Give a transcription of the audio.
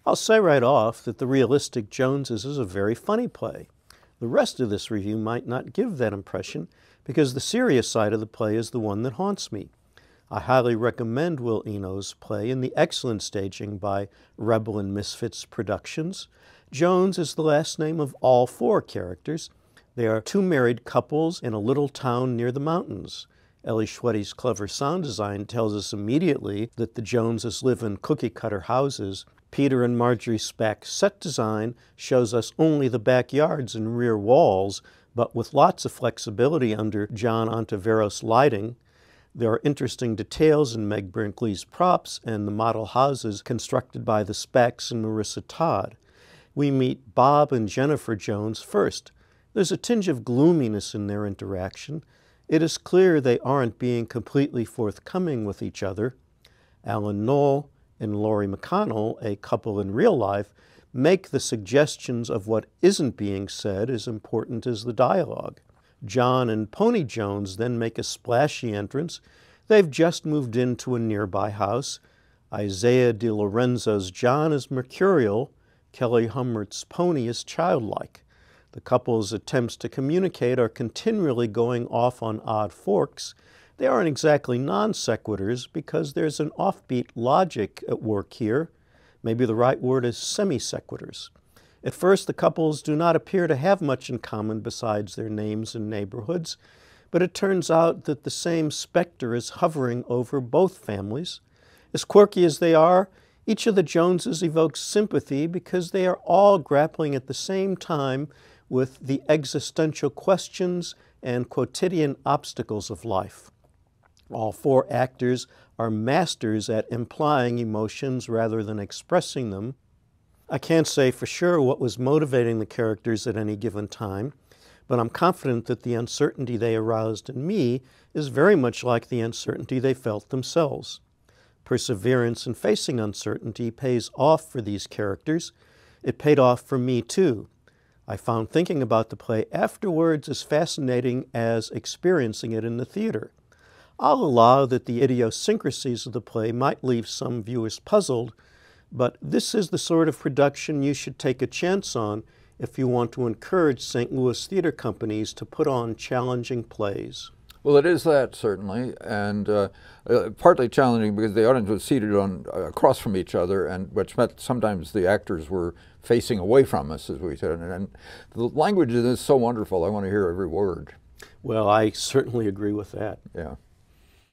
I'll say right off that The Realistic Joneses is a very funny play. The rest of this review might not give that impression because the serious side of the play is the one that haunts me. I highly recommend Will Eno's play in the excellent staging by Rebel and Misfits Productions. Jones is the last name of all four characters. They are two married couples in a little town near the mountains. Ellie Schwetye's clever sound design tells us immediately that the Joneses live in cookie-cutter houses. Peter and Margery Spack's set design shows us only the backyards and rear walls, but with lots of flexibility under John Ontiveros lighting. There are interesting details in Meg Brinkley's props and the model houses constructed by the Spacks and Marissa Todd. We meet Bob and Jennifer Jones first. There's a tinge of gloominess in their interaction. It is clear they aren't being completely forthcoming with each other. Alan Knoll and Laurie McConnell, a couple in real life, make the suggestions of what isn't being said as important as the dialogue. John and Pony Jones then make a splashy entrance. They've just moved into a nearby house. Isaiah de Lorenzo's John is mercurial. Kelly Hummert's Pony is childlike. The couple's attempts to communicate are continually going off on odd forks. They aren't exactly non sequiturs because there's an offbeat logic at work here. Maybe the right word is semi-sequiturs. At first, the couples do not appear to have much in common besides their names and neighborhoods, but it turns out that the same specter is hovering over both families. As quirky as they are, each of the Joneses evokes sympathy because they are all grappling at the same time with the existential questions and quotidian obstacles of life. All four actors are masters at implying emotions rather than expressing them. I can't say for sure what was motivating the characters at any given time, but I'm confident that the uncertainty they aroused in me is very much like the uncertainty they felt themselves. Perseverance in facing uncertainty pays off for these characters. It paid off for me too. I found thinking about the play afterwards as fascinating as experiencing it in the theater. I'll allow that the idiosyncrasies of the play might leave some viewers puzzled, but this is the sort of production you should take a chance on if you want to encourage St. Louis theater companies to put on challenging plays. Well, it is that, certainly, and partly challenging because the audience was seated on across from each other, and which meant sometimes the actors were facing away from us, as we said. And the language is so wonderful, I want to hear every word. Well, I certainly agree with that. Yeah.